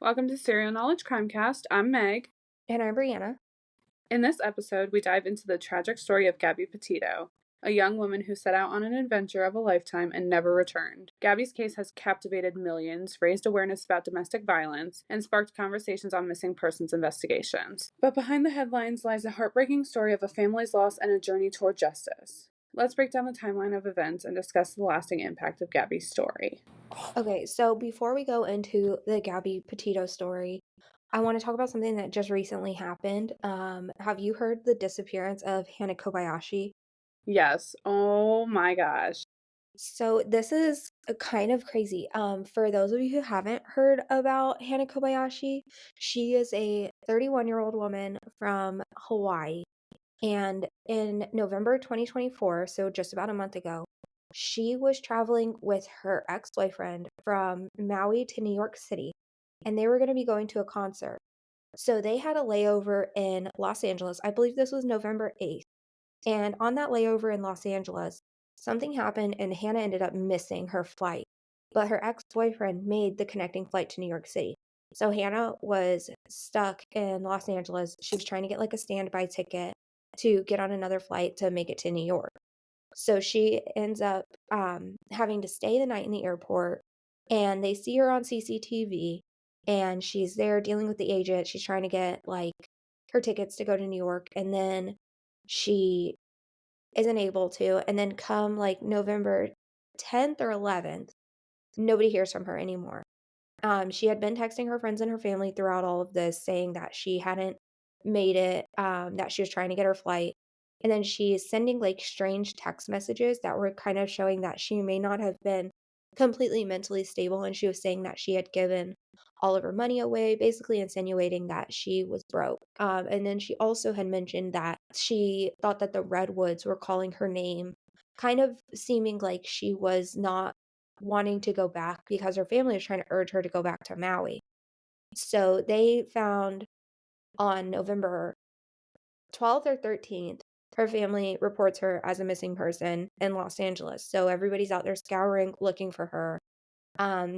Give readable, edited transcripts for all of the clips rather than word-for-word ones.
Welcome to Serial Knowledge Crimecast. I'm Meg. And I'm Brianna. In this episode, we dive into the tragic story of Gabby Petito, a young woman who set out on an adventure of a lifetime and never returned. Gabby's case has captivated millions, raised awareness about domestic violence, and sparked conversations on missing persons investigations. But behind the headlines lies a heartbreaking story of a family's loss and a journey toward justice. Let's break down the timeline of events and discuss the lasting impact of Gabby's story. Okay, so before we go into the Gabby Petito story, I want to talk about something that just recently happened. Have you heard the disappearance of Hannah Kobayashi? Yes. Oh my gosh. So this is kind of crazy. For those of you who haven't heard about Hannah Kobayashi, she is a 31-year-old woman from Hawaii. And in November 2024, so just about a month ago, she was traveling with her ex-boyfriend from Maui to New York City, and they were going to be going to a concert. So they had a layover in Los Angeles. I believe this was November 8th. And on that layover in Los Angeles, something happened and Hannah ended up missing her flight. But her ex-boyfriend made the connecting flight to New York City. So Hannah was stuck in Los Angeles. She was trying to get like a standby ticket to get on another flight to make it to New York. So she ends up having to stay the night in the airport, and they see her on CCTV, and she's there dealing with the agent. She's trying to get like her tickets to go to New York, and then she isn't able to. And then come like November 10th or 11th, nobody hears from her anymore. She had been texting her friends and her family throughout all of this, saying that she hadn't made it, that she was trying to get her flight. And then she's sending like strange text messages that were kind of showing that she may not have been completely mentally stable. And she was saying that she had given all of her money away, basically insinuating that she was broke. And then she also had mentioned that she thought that the Redwoods were calling her name, kind of seeming like she was not wanting to go back because her family was trying to urge her to go back to Maui. So they found on November 12th or 13th, her family reports her as a missing person in Los Angeles. So everybody's out there scouring, looking for her.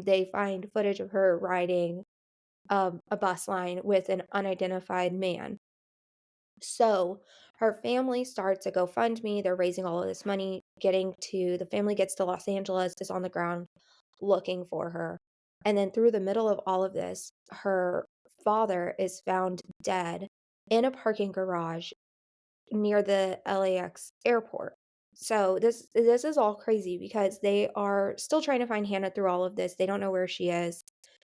They find footage of her riding a bus line with an unidentified man. So her family starts a GoFundMe. They're raising all of this money, the family gets to Los Angeles, is on the ground looking for her. And then through the middle of all of this, her father is found dead in a parking garage near the LAX airport. So this is all crazy because they are still trying to find Hannah through all of this. They don't know where she is.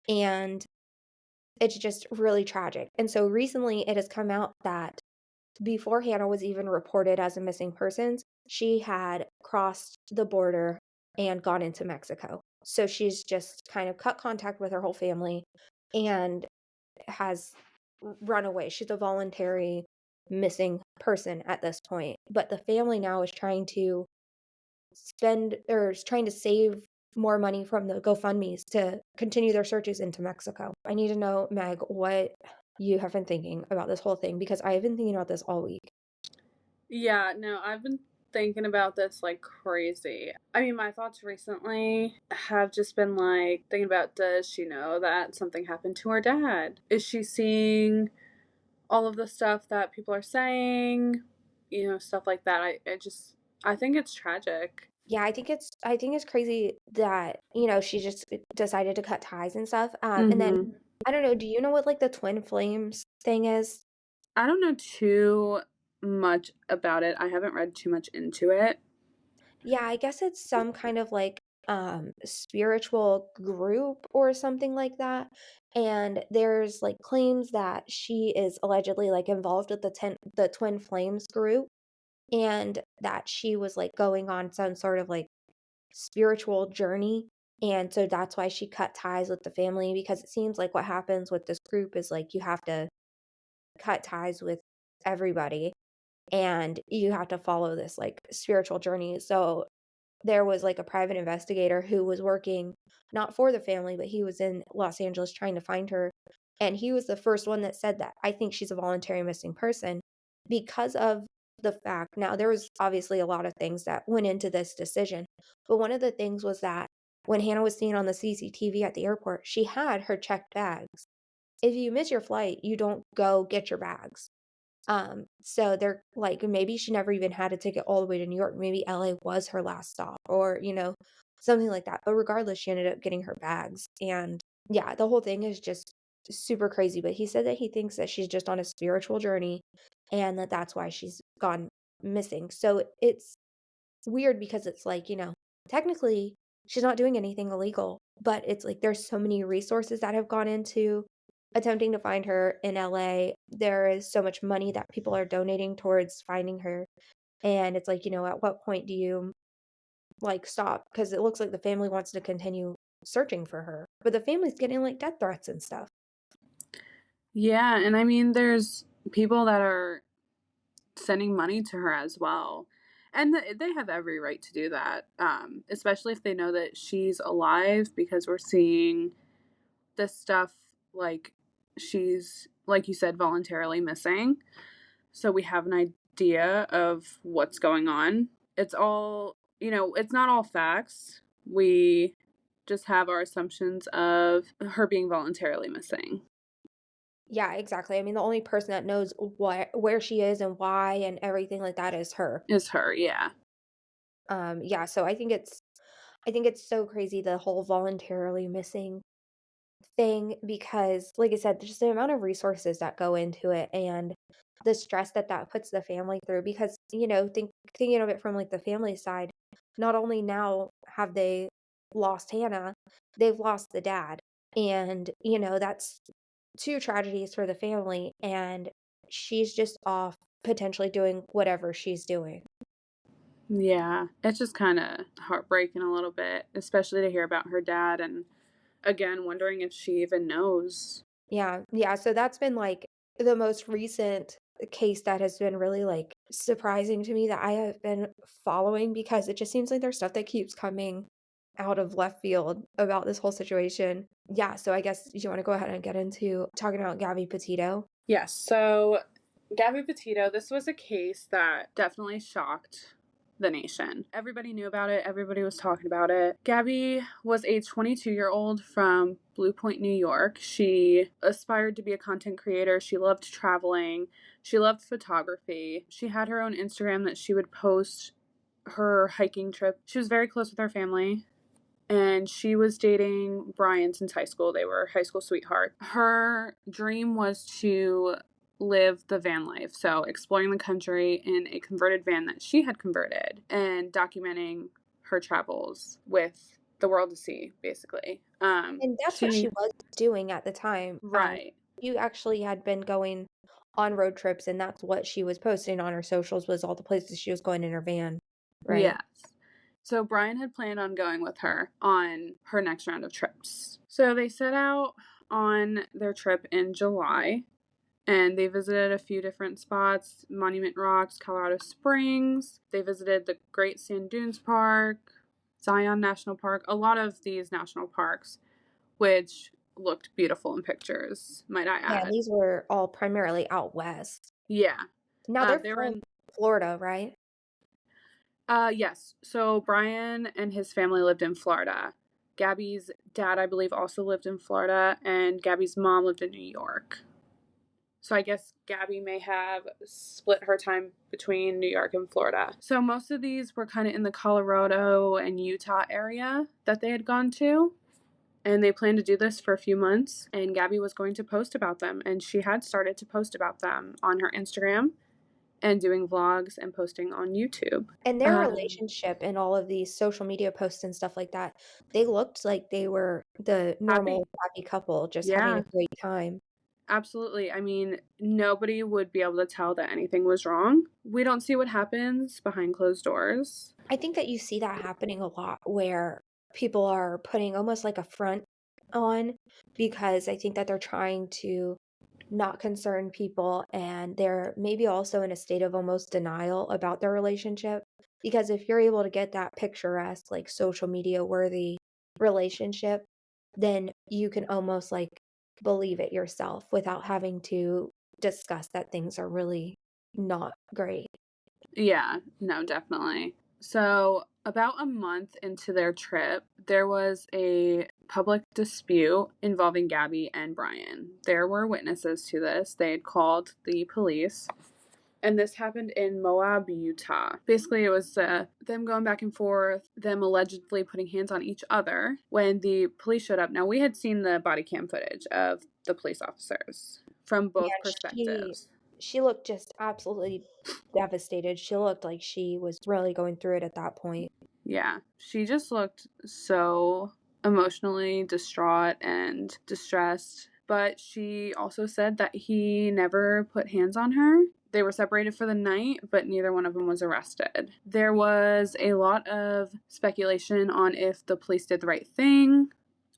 And it's just really tragic. And so recently it has come out that before Hannah was even reported as a missing person, she had crossed the border and gone into Mexico. So she's just kind of cut contact with her whole family and has run away. She's a voluntary missing person at this point. But the family now is trying to save more money from the GoFundMe's to continue their searches into Mexico. I need to know, Meg, what you have been thinking about this whole thing because I've been thinking about this all week. Yeah, no, I've been thinking about this like crazy. I mean, my thoughts recently have just been like thinking about, does she know that something happened to her dad? Is she seeing all of the stuff that people are saying? Stuff like that. I think it's tragic. Yeah, I think it's crazy that, she just decided to cut ties and stuff. And then Mm-hmm. I don't know, do you know what like the twin flames thing is? I don't know too much about it. I haven't read too much into it. Yeah, I guess it's some kind of like spiritual group or something like that. And there's like claims that she is allegedly like involved with the Twin Flames group and that she was like going on some sort of like spiritual journey. And so that's why she cut ties with the family because it seems like what happens with this group is like you have to cut ties with everybody and you have to follow this like spiritual journey. So there was like a private investigator who was working not for the family, but he was in Los Angeles trying to find her. And he was the first one that said that I think she's a voluntary missing person because of the fact. Now, there was obviously a lot of things that went into this decision, but one of the things was that when Hannah was seen on the CCTV at the airport, she had her checked bags. if you miss your flight, you don't go get your bags. So they're like, maybe she never even had a ticket all the way to New York. Maybe LA was her last stop or, something like that. But regardless, she ended up getting her bags. And yeah, the whole thing is just super crazy. But he said that he thinks that she's just on a spiritual journey and that that's why she's gone missing. So it's weird because it's like, technically she's not doing anything illegal, but it's like there's so many resources that have gone into attempting to find her in LA. There is so much money that people are donating towards finding her. And it's like, at what point do you like stop? Because it looks like the family wants to continue searching for her, but the family's getting like death threats and stuff. Yeah, and I mean, there's people that are sending money to her as well. And they have every right to do that, especially if they know that she's alive, because we're seeing this stuff like she's, like you said, voluntarily missing. So we have an idea of what's going on. It's all, it's not all facts. We just have our assumptions of her being voluntarily missing. Yeah, exactly. I mean, the only person that knows where she is and why and everything like that is her. Is her, yeah. Yeah, so I think it's so crazy the whole voluntarily missing thing because like I said, just the amount of resources that go into it and the stress that that puts the family through because, thinking of it from like the family side, not only now have they lost Hannah, they've lost the dad. And, that's two tragedies for the family and she's just off potentially doing whatever she's doing. Yeah, it's just kind of heartbreaking a little bit, especially to hear about her dad and again wondering if she even knows. Yeah, yeah, so that's been, like, the most recent case that has been really, like, surprising to me that I have been following because it just seems like there's stuff that keeps coming out of left field about this whole situation. Yeah, so I guess you wanna go ahead and get into talking about Gabby Petito? Yes, so Gabby Petito, this was a case that definitely shocked the nation. Everybody knew about it, everybody was talking about it. Gabby was a 22-year-old from Blue Point, New York. She aspired to be a content creator. She loved traveling. She loved photography. She had her own Instagram that she would post her hiking trip. She was very close with her family, and she was dating Brian since high school. They were high school sweethearts. Her dream was to live the van life, so exploring the country in a converted van that she had converted and documenting her travels with the world to see, basically. And that's what she She was doing at the time. Right. You actually had been going on road trips, and that's what she was posting on her socials was all the places she was going in her van, right? Yes. So Brian had planned on going with her on her next round of trips. So they set out on their trip in July, and they visited a few different spots: Monument Rocks, Colorado Springs. They visited the Great Sand Dunes Park, Zion National Park, a lot of these national parks, which looked beautiful in pictures, might I Yeah, and add. these were all primarily out west. Yeah. Now they're They were from in, Florida, right? yes. So Brian and his family lived in Florida. Gabby's dad, I believe, also lived in Florida, and Gabby's mom lived in New York. So I guess Gabby may have split her time between New York and Florida. So most of these were kind of in the Colorado and Utah area that they had gone to. And they planned to do this for a few months. And Gabby was going to post about them. And she had started to post about them on her Instagram and doing vlogs and posting on YouTube. And their Um, relationship and all of these social media posts and stuff like that, they looked like they were the normal Happy. happy couple just having a Yeah, great time. absolutely. I mean, nobody would be able to tell that anything was wrong. We don't see what happens behind closed doors. I think that you see that happening a lot where people are putting almost like a front on because I think that they're trying to not concern people and they're maybe also in a state of almost denial about their relationship. Because if you're able to get that picturesque, like social media worthy relationship, then you can almost like believe it yourself without having to discuss that things are really not great. Yeah, no, definitely. So About a month into their trip, there was a public dispute involving Gabby and Brian. There were witnesses to this. They had called the police. And this happened in Moab, Utah. Basically, it was them going back and forth, them allegedly putting hands on each other when the police showed up. Now, we had seen the body cam footage of the police officers from Yeah, both she perspectives. she looked just absolutely devastated. She looked like she was really going through it at that point. Yeah, she just looked so emotionally distraught and distressed. But she also said that he never put hands on her. They were separated for the night, but neither one of them was arrested. There was a lot of speculation on if the police did the right thing.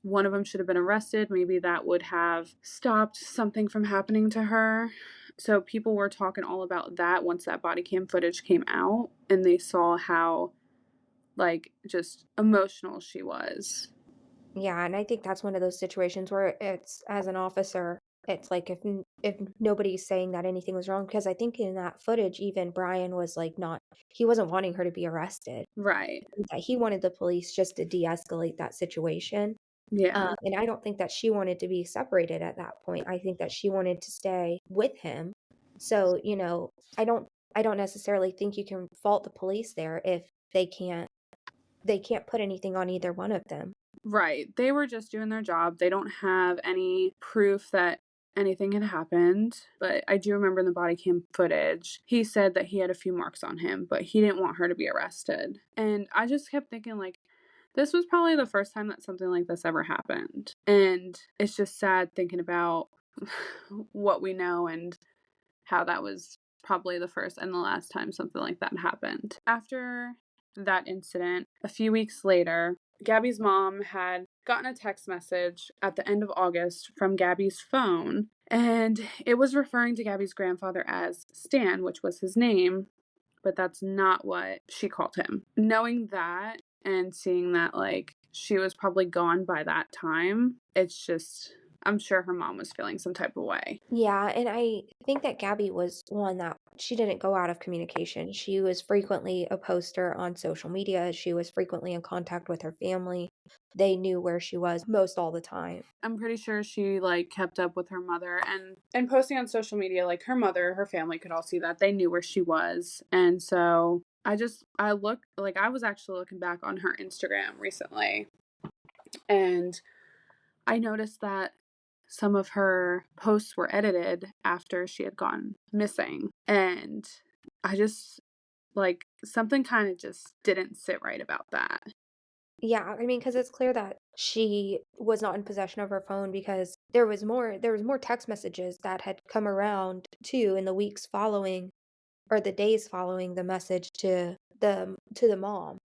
One of them should have been arrested. Maybe that would have stopped something from happening to her. So people were talking all about that once that body cam footage came out and they saw how like just emotional she was. Yeah, and I think that's one of those situations where it's as an officer, it's like if nobody's saying that anything was wrong, because I think in that footage, even Brian was like not, he wasn't wanting her to be arrested. Right. That he wanted the police just to de-escalate that situation. Yeah. And I don't think that she wanted to be separated at that point. I think that she wanted to stay with him. So, I don't necessarily think you can fault the police there if they can't put anything on either one of them. Right. They were just doing their job. They don't have any proof that anything had happened. But I do remember in the body cam footage, he said that he had a few marks on him, but he didn't want her to be arrested. And I just kept thinking, like, this was probably the first time that something like this ever happened. And it's just sad thinking about what we know and how that was probably the first and the last time something like that happened. After that incident, a few weeks later, Gabby's mom had gotten a text message at the end of August from Gabby's phone, and it was referring to Gabby's grandfather as Stan, which was his name, but that's not what she called him. Knowing that and seeing that, like, she was probably gone by that time, it's just, I'm sure her mom was feeling some type of way. Yeah, and I think that Gabby was one that she didn't go out of communication. She was frequently a poster on social media. She was frequently in contact with her family. They knew where she was most all the time. I'm pretty sure she like kept up with her mother and posting on social media, like her mother, her family could all see that. They knew where she was. And so I looked, like, I was actually looking back on her Instagram recently and I noticed that some of her posts were edited after she had gone missing. And I just, like, something kind of just didn't sit right about that. Yeah, I mean, because it's clear that she was not in possession of her phone because there was more text messages that had come around too in the weeks following or the days following the message to the mom.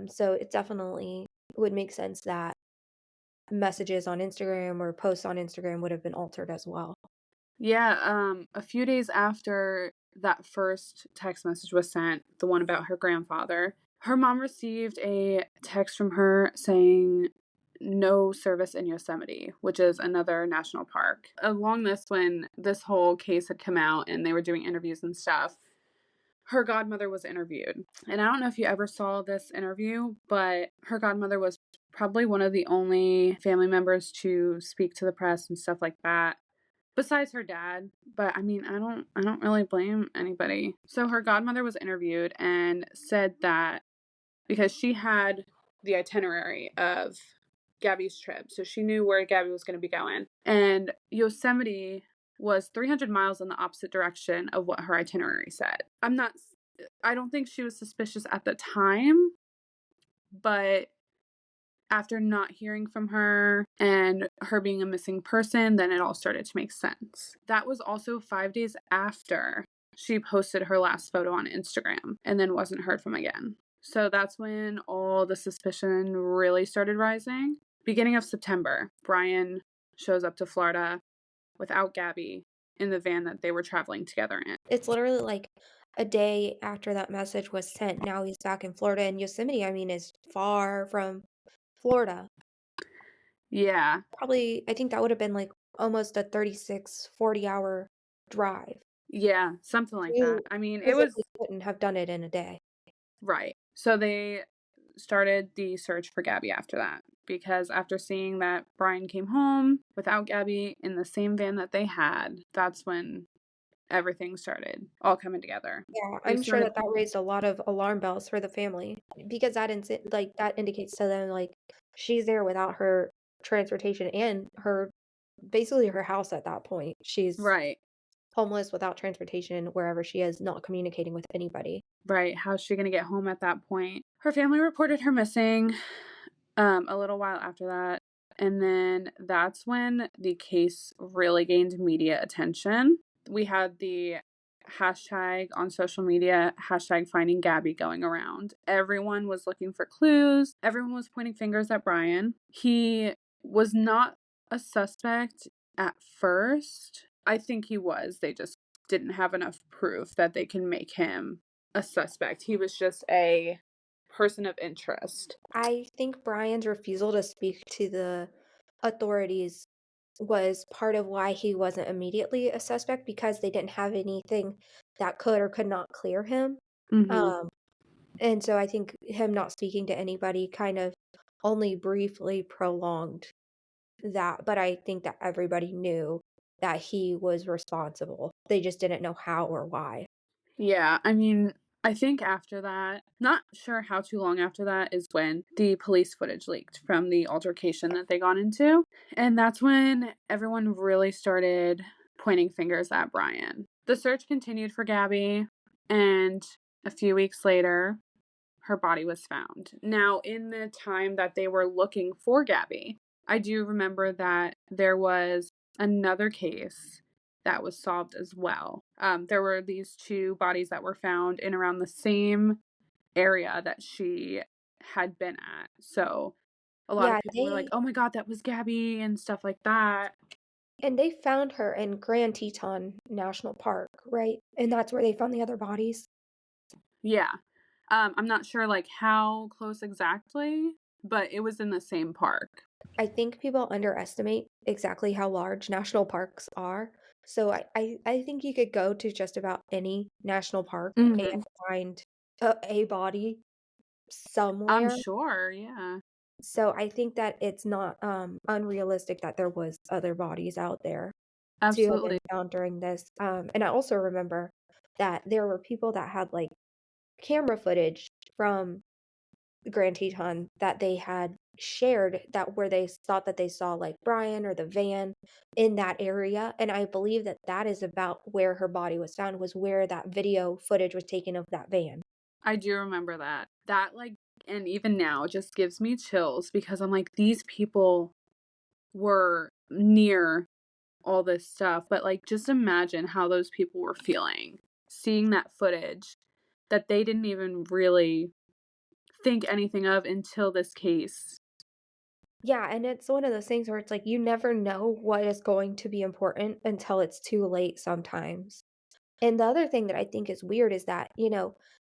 So it definitely would make sense that messages on Instagram or posts on Instagram would have been altered as well. Yeah, a few days after that first text message was sent, the one about her grandfather, her mom received a text from her saying no service in Yosemite, which is another national park. Along this, when this whole case had come out and they were doing interviews and stuff, her godmother was interviewed. And I don't know if you ever saw this interview, but her godmother was probably one of the only family members to speak to the press and stuff like that besides her dad. But I mean, I don't really blame anybody. So her godmother was interviewed and said that because she had the itinerary of Gabby's trip, so she knew where Gabby was going to be going, and Yosemite was 300 miles in the opposite direction of what her itinerary said. I don't think she was suspicious at the time, but after not hearing from her and her being a missing person, then it all started to make sense. That was also 5 days after she posted her last photo on Instagram and then wasn't heard from again. So that's when all the suspicion really started rising. Beginning of September, Brian shows up to Florida without Gabby in the van that they were traveling together in. It's literally like a day after that message was sent. Now he's back in Florida, and Yosemite, I mean, is far from Florida. Yeah, Probably, I think that would have been like almost a 36, 40-hour drive. yeah, something like that. You I mean, it was physically couldn't have done it in a day. right. So they started the search for Gabby after that, because after seeing that Brian came home without Gabby in the same van that they had, that's when everything started all coming together. Yeah, They I'm sure started that that raised a lot of alarm bells for the family because that indicates to them, like, she's there without her transportation and her basically her house at that point. She's right, homeless without transportation wherever she is, not communicating with anybody. right. How's she gonna get home at that point? Her family reported her missing a little while after that. And then that's when the case really gained media attention. We had the hashtag on social media, hashtag finding Gabby, going around. Everyone was looking for clues. Everyone was pointing fingers at Brian. He was not a suspect at first. I think he was. They just didn't have enough proof that they can make him a suspect. He was just a person of interest. I think Brian's refusal to speak to the authorities was part of why he wasn't immediately a suspect because they didn't have anything that could or could not clear him. Mhm. Um, and so I think him not speaking to anybody kind of only briefly prolonged that, but I think that everybody knew that he was responsible. They just didn't know how or why. Yeah, I mean, I think after that, not sure how too long after that is when the police footage leaked from the altercation that they got into. And that's when everyone really started pointing fingers at Brian. The search continued for Gabby, and a few weeks later, her body was found. Now, in the time that they were looking for Gabby, I do remember that there was another case that was solved as well. There were these two bodies that were found in around the same area that she had been at. So a lot of Yeah, people were like, oh my God, that was Gabby and stuff like that. they found her in Grand Teton National Park, right? And that's where they found the other bodies. Yeah. I'm not sure like how close exactly, but it was in the same park. I think people underestimate exactly how large national parks are. So I think you could go to just about any national park and Hmm. find a body I'm somewhere. sure. Yeah. So I think that it's not unrealistic that there was other bodies out there to have been Absolutely. found during this. And I also remember that there were people that had like camera footage from Grand Teton that they had shared that where they thought that they saw like Brian or the van in that area, and I believe that that is about where her body was found, was where that video footage was taken of that van. I do remember that. That, like, and even now just gives me chills because I'm like, these people were near all this stuff, but like, just imagine how those people were feeling seeing that footage that they didn't even really think anything of until this case. Yeah, and it's one of those things where it's like you never know what is going to be important until it's too late sometimes. And the other thing that I think is weird is that,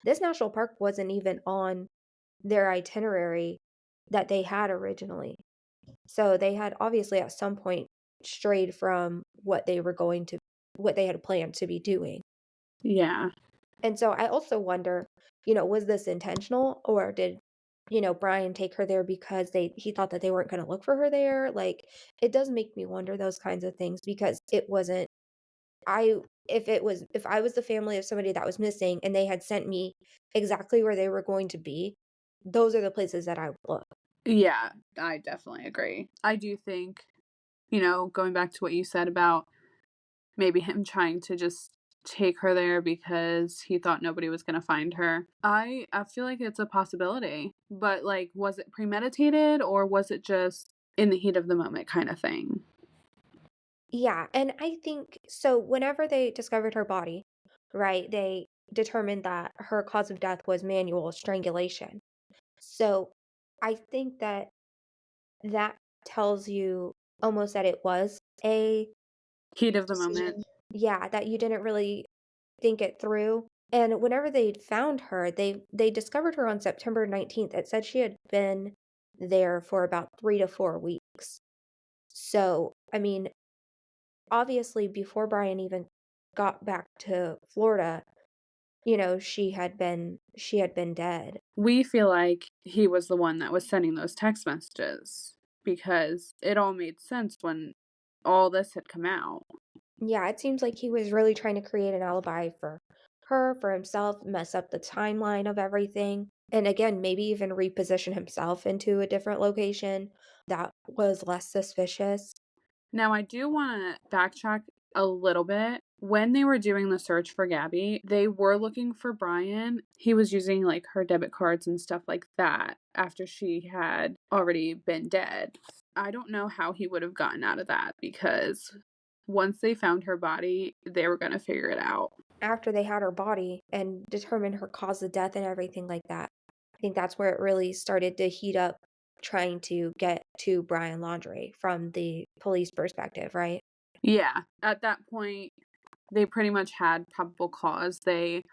this national park wasn't even on their itinerary that they had originally. So they had obviously at some point strayed from what they had planned to be doing. Yeah. And so I also wonder, was this intentional or did, Brian take her there because he thought that they weren't going to look for her there? Like it does make me wonder those kinds of things because it wasn't I if I was the family of somebody that was missing and they had sent me exactly where they were going to be, those are the places that I would look. Yeah, I definitely agree. I do think, going back to what you said about maybe him trying to just take her there because he thought nobody was gonna find her. I feel like it's a possibility, but, like, was it premeditated or was it just in the heat of the moment kinda thing? Yeah, and I think so whenever they discovered her body, right, they determined that her cause of death was manual strangulation. So I think that that tells you almost that it was a Heat of the moment. decision, yeah, that you didn't really think it through. And whenever they found her, they discovered her on September 19th. It said she had been there for about 3 to 4 weeks. So, I mean, obviously before Brian even got back to Florida, she had been dead. We feel like he was the one that was sending those text messages because it all made sense when all this had come out. Yeah, it seems like he was really trying to create an alibi for her, for himself, mess up the timeline of everything, and again, maybe even reposition himself into a different location that was less suspicious. Now, I do want to backtrack a little bit. When they were doing the search for Gabby, they were looking for Brian. He was using like her debit cards and stuff like that after she had already been dead. I don't know how he would have gotten out of that because once they found her body, they were going to figure it out. After they had her body and determined her cause of death and everything like that, I think that's where it really started to heat up trying to get to Brian Laundrie from the police perspective, right? Yeah, at that point, they pretty much had probable cause. They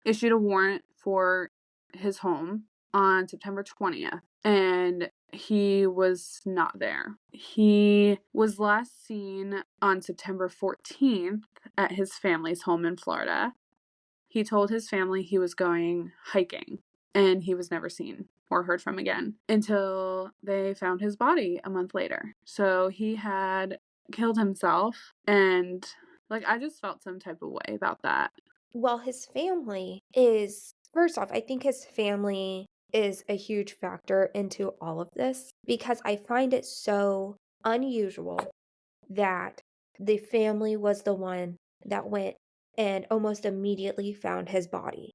issued a warrant for his home on September 20th, and he was not there. He was last seen on September 14th at his family's home in Florida. He told his family he was going hiking, and he was never seen or heard from again until they found his body a month later. So he had killed himself, and like I just felt some type of way about that. Well, his family is, first off, I think his family is a huge factor into all of this because I find it so unusual that the family was the one that went and almost immediately found his body.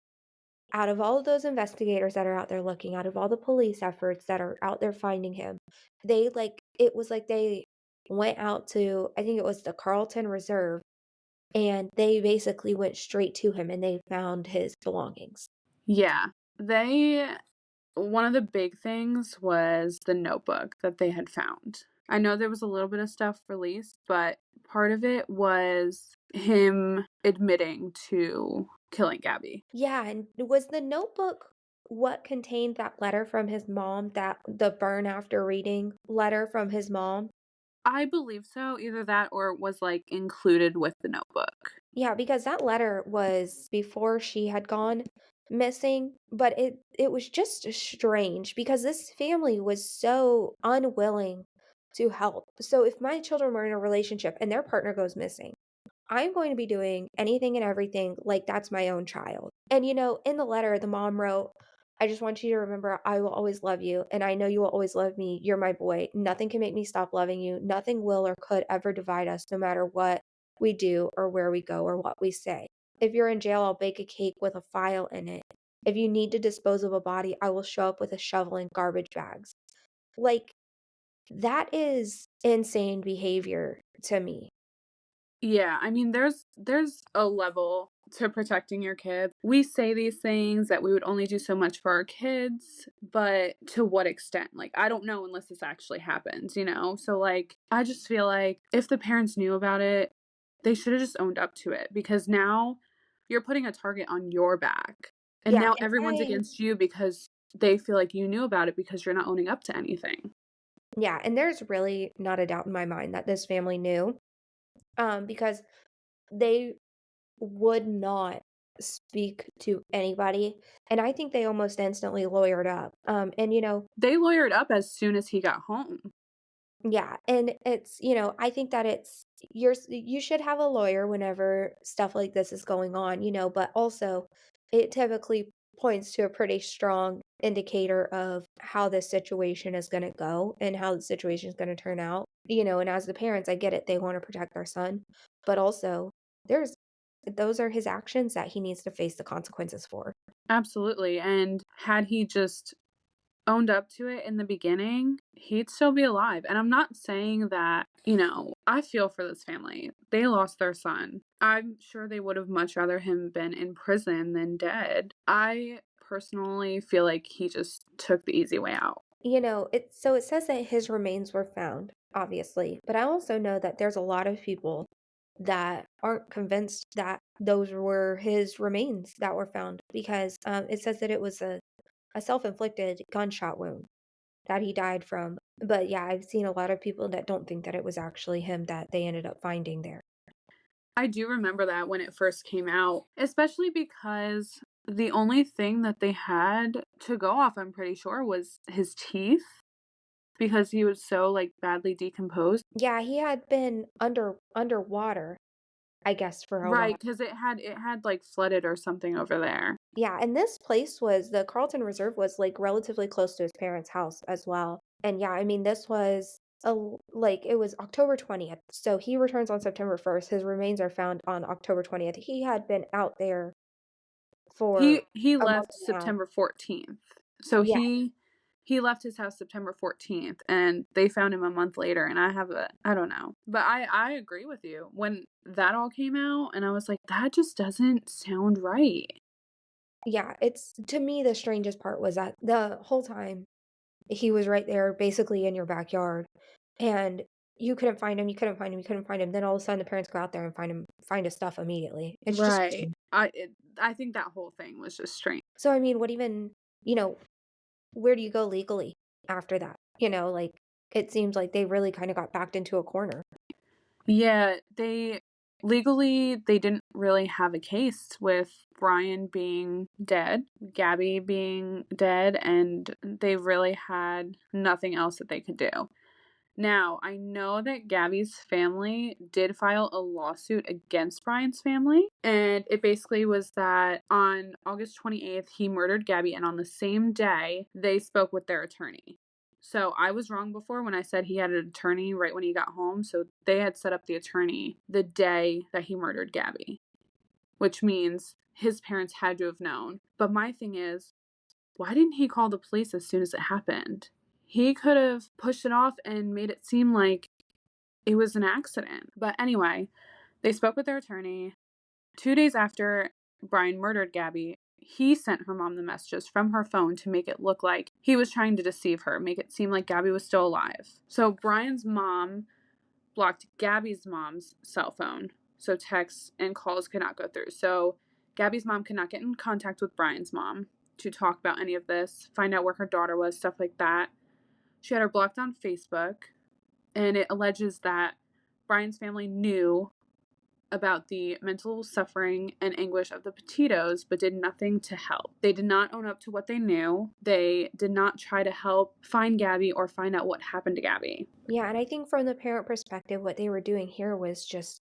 Out of all of those investigators that are out there looking, out of all the police efforts that are out there finding him, it was like they went out to, I think it was the Carlton Reserve, and they basically went straight to him and they found his belongings. Yeah. They One of the big things was the notebook that they had found. I know there was a little bit of stuff released, but part of it was him admitting to killing Gabby. Yeah, and was the notebook what contained that letter from his mom, that the burn after reading letter from his mom? I believe so, either that or it was like included with the notebook. Yeah, because that letter was before she had gone missing, but it was just strange because this family was so unwilling to help. So if my children were in a relationship and their partner goes missing, I'm going to be doing anything and everything like that's my own child. And in the letter, the mom wrote, I just want you to remember I will always love you, and I know you will always love me. You're my boy. Nothing can make me stop loving you. Nothing will or could ever divide us, no matter what we do or where we go or what we say. If you're in jail, I'll bake a cake with a file in it. If you need to dispose of a body, I will show up with a shovel and garbage bags. Like, that is insane behavior to me. Yeah, I mean there's a level to protecting your kids. We say these things that we would only do so much for our kids, but to what extent? Like I don't know unless this actually happens, you know? So like I just feel like if the parents knew about it, they should have just owned up to it because now you're putting a target on your back. And Yeah, now and everyone's against you because they feel like you knew about it because you're not owning up to anything. yeah, and there's really not a doubt in my mind that this family knew, because they would not speak to anybody, and I think they almost instantly lawyered up, and They lawyered up as soon as he got home. yeah, and I think that you should have a lawyer whenever stuff like this is going on, but also it typically points to a pretty strong indicator of how this situation is going to go and how the situation is going to turn out. And as the parents, I get it, they want to protect their son, but also there's those are his actions that he needs to face the consequences for. Absolutely. And had he just owned up to it in the beginning, he'd still be alive. And I'm not saying that, I feel for this family. They lost their son. I'm sure they would have much rather him been in prison than dead. I personally feel like he just took the easy way out. It says that his remains were found, obviously, but I also know that there's a lot of people that aren't convinced that those were his remains that were found because it says that it was a self-inflicted gunshot wound that he died from. But yeah, I've seen a lot of people that don't think that it was actually him that they ended up finding there. I do remember that when it first came out, especially because the only thing that they had to go off, I'm pretty sure, was his teeth because he was so, like, badly decomposed. Yeah, he had been underwater, I guess, for a Right, while. because it had, like, flooded or something over there. Yeah, and this place was the Carlton Reserve was, like, relatively close to his parents' house as well. And yeah, I mean, this was like it was October 20th. So he returns on September 1st. His remains are found on October 20th. He had been out there for He a month left and a half. September 14th. So Yeah, he left his house September 14th, and they found him a month later, and I don't know. But I agree with you. When that all came out, and I was like, "That just doesn't sound right." yeah, it's to me the strangest part was that the whole time he was right there basically in your backyard and you couldn't find him, you couldn't find him, you couldn't find him. Then all of a sudden the parents go out there and find his stuff immediately. It's just Right. I think that whole thing was just strange. so I mean, what even, you know, where do you go legally after that? Like it seems like they really kind of got backed into a corner. Yeah, they didn't really have a case with Brian being dead, Gabby being dead, and they really had nothing else that they could do. Now, I know that Gabby's family did file a lawsuit against Brian's family, and it basically was that on August 28th, he murdered Gabby, and on the same day, they spoke with their attorney. So I was wrong before when I said he had an attorney right when he got home. So they had set up the attorney the day that he murdered Gabby, which means his parents had to have known. But my thing is, why didn't he call the police as soon as it happened? He could have pushed it off and made it seem like it was an accident. But anyway, they spoke with their attorney. 2 days after Brian murdered Gabby, he sent her mom the messages from her phone to make it look like he was trying to deceive her, make it seem like Gabby was still alive. So Brian's mom blocked Gabby's mom's cell phone, so texts and calls could not go through. So Gabby's mom could not get in contact with Brian's mom to talk about any of this, find out where her daughter was, stuff like that. She had her blocked on Facebook, and it alleges that Brian's family knew about the mental suffering and anguish of the Petitos, but did nothing to help. They did not own up to what they knew. They did not try to help find Gabby or find out what happened to Gabby. Yeah, and I think from the parent perspective, what they were doing here was just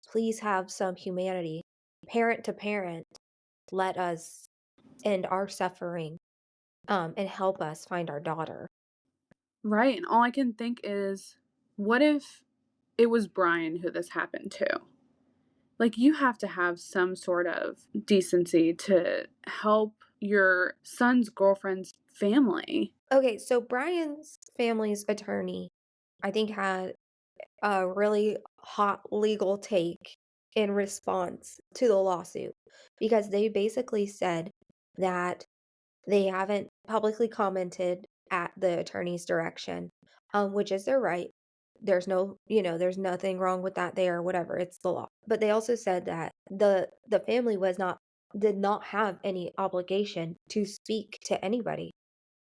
please have some humanity. Parent to parent, let us end our suffering, and help us find our daughter. Right, and all I can think is, what if it was Brian who this happened to? Like, you have to have some sort of decency to help your son's girlfriend's family. Okay, so Brian's family's attorney, I think, had a really hot legal take in response to the lawsuit because they basically said that they haven't publicly commented at the attorney's direction, which is their right. There's no, there's nothing wrong with that there, whatever. It's the law. But they also said that the family did not have any obligation to speak to anybody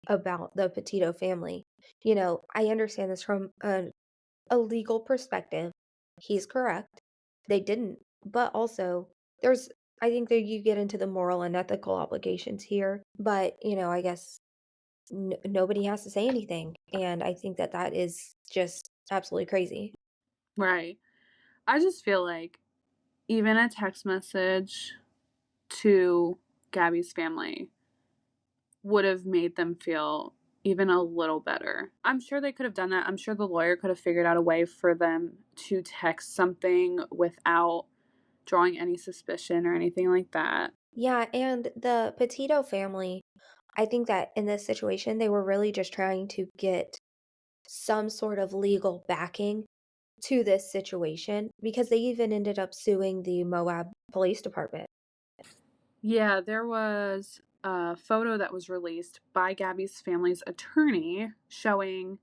about the Petito family. I understand this from a legal perspective. He's correct. They didn't. But also, there's, I think that you get into the moral and ethical obligations here. But, I guess nobody has to say anything. And I think that that is just absolutely crazy. Right. I just feel like even a text message to Gabby's family would have made them feel even a little better. I'm sure they could have done that. I'm sure the lawyer could have figured out a way for them to text something without drawing any suspicion or anything like that. Yeah. And the Petito family, I think that in this situation, they were really just trying to get some sort of legal backing to this situation because they even ended up suing the Moab Police Department. Yeah, there was a photo that was released by Gabby's family's attorney showing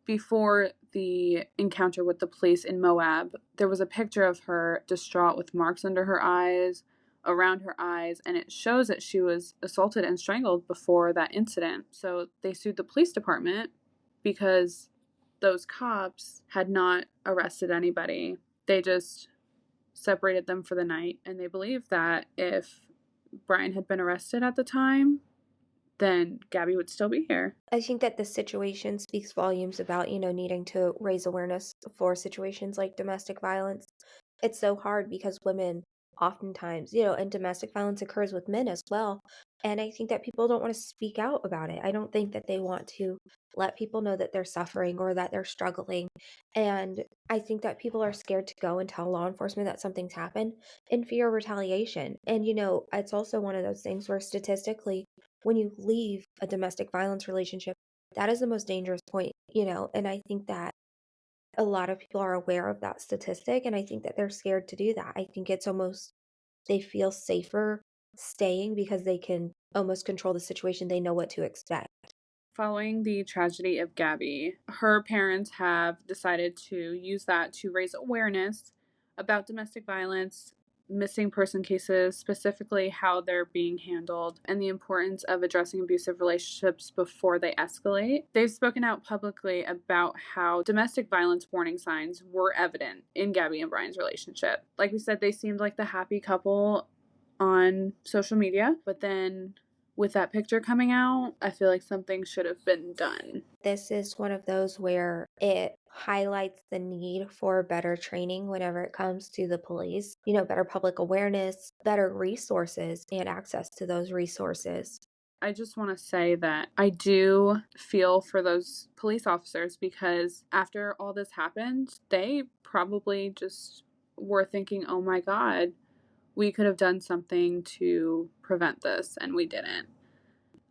before the encounter with the police in Moab. There was a picture of her distraught with marks under her eyes, around her eyes, and it shows that she was assaulted and strangled before that incident. So they sued the police department because those cops had not arrested anybody. They just separated them for the night, and they believe that if Brian had been arrested at the time, then Gabby would still be here. I think that this situation speaks volumes about, needing to raise awareness for situations like domestic violence. It's so hard because women oftentimes, and domestic violence occurs with men as well. And I think that people don't want to speak out about it. I don't think that they want to let people know that they're suffering or that they're struggling. And I think that people are scared to go and tell law enforcement that something's happened in fear of retaliation. And, it's also one of those things where statistically, when you leave a domestic violence relationship, that is the most dangerous point, and I think that a lot of people are aware of that statistic, and I think that they're scared to do that. I think it's almost they feel safer staying because they can almost control the situation. They know what to expect. Following the tragedy of Gabby, her parents have decided to use that to raise awareness about domestic violence, missing person cases, specifically how they're being handled, and the importance of addressing abusive relationships before they escalate. They've spoken out publicly about how domestic violence warning signs were evident in Gabby and Brian's relationship. Like we said, they seemed like the happy couple on social media, but then with that picture coming out, I feel like something should have been done. This is one of those where it highlights the need for better training whenever it comes to the police, better public awareness, better resources, and access to those resources. I just want to say that I do feel for those police officers because after all this happened, they probably just were thinking, oh my God, we could have done something to prevent this, and we didn't.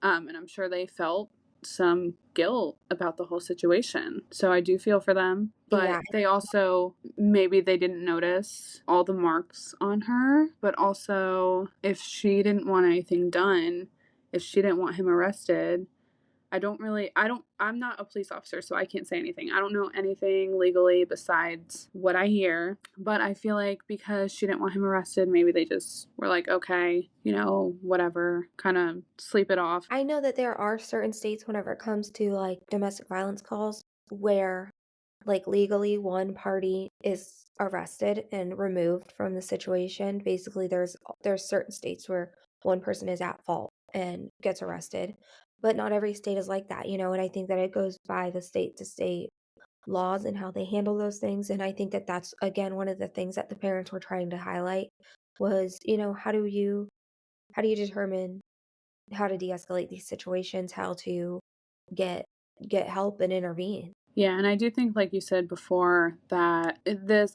And I'm sure they felt some guilt about the whole situation. So I do feel for them, Yeah, but they also, maybe they didn't notice all the marks on her, but also if she didn't want anything done, if she didn't want him arrested, I'm not a police officer, so I can't say anything. I don't know anything legally besides what I hear, but I feel like because she didn't want him arrested, maybe they just were like, okay, whatever, kind of sleep it off. I know that there are certain states whenever it comes to like domestic violence calls where like legally one party is arrested and removed from the situation. Basically there's certain states where one person is at fault and gets arrested, but not every state is like that, and I think that it goes by the state to state laws and how they handle those things, and I think that that's again one of the things that the parents were trying to highlight was, how do you determine how to de-escalate these situations, how to get get help and intervene. Yeah, and I do think, like you said before, that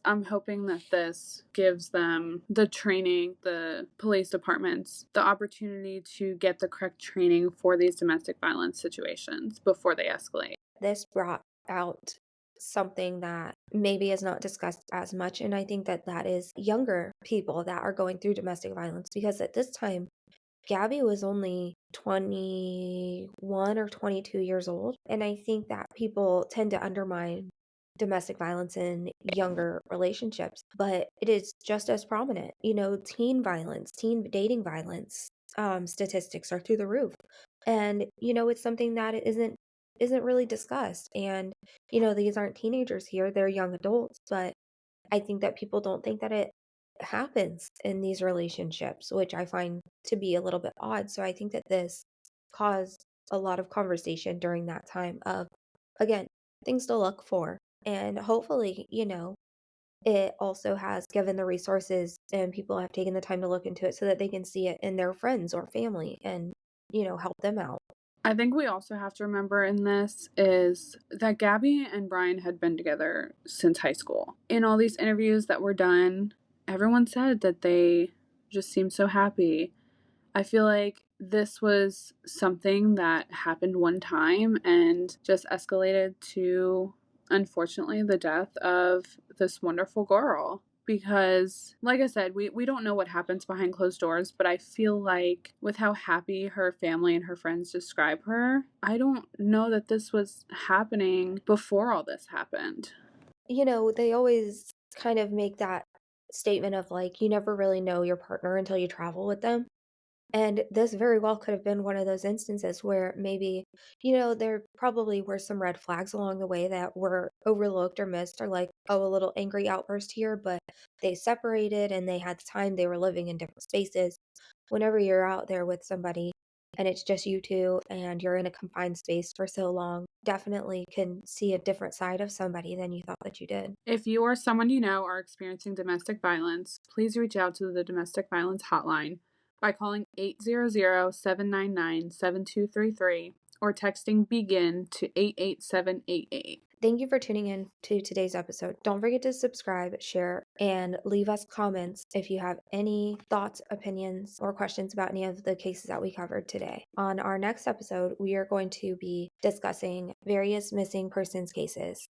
I'm hoping that this gives them the training, the police departments, the opportunity to get the correct training for these domestic violence situations before they escalate. This brought out something that maybe is not discussed as much, and I think that that is younger people that are going through domestic violence because at this time Gabby was only 21 or 22 years old, and I think that people tend to undermine domestic violence in younger relationships, but it is just as prominent. Teen violence, teen dating violence, statistics are through the roof. And, it's something that isn't really discussed. And, these aren't teenagers here, they're young adults, but I think that people don't think that it happens in these relationships, which I find to be a little bit odd. So I think that this caused a lot of conversation during that time of, again, things to look for. And hopefully, it also has given the resources and people have taken the time to look into it so that they can see it in their friends or family and, help them out. I think we also have to remember in this is that Gabby and Brian had been together since high school. In all these interviews that were done, everyone said that they just seemed so happy. I feel like this was something that happened one time and just escalated to, unfortunately, the death of this wonderful girl. Because, like I said, we don't know what happens behind closed doors, but I feel like with how happy her family and her friends describe her, I don't know that this was happening before all this happened. They always kind of make that statement of like, you never really know your partner until you travel with them. And this very well could have been one of those instances where maybe, there probably were some red flags along the way that were overlooked or missed, or like, oh, a little angry outburst here, but they separated and they had the time, they were living in different spaces. Whenever you're out there with somebody and it's just you two and you're in a confined space for so long, definitely can see a different side of somebody than you thought that you did. If you or someone you know are experiencing domestic violence, please reach out to the Domestic Violence Hotline by calling 800-799-7233 or texting BEGIN to 88788. Thank you for tuning in to today's episode. Don't forget to subscribe, share, and leave us comments if you have any thoughts, opinions, or questions about any of the cases that we covered today. On our next episode, we are going to be discussing various missing persons cases.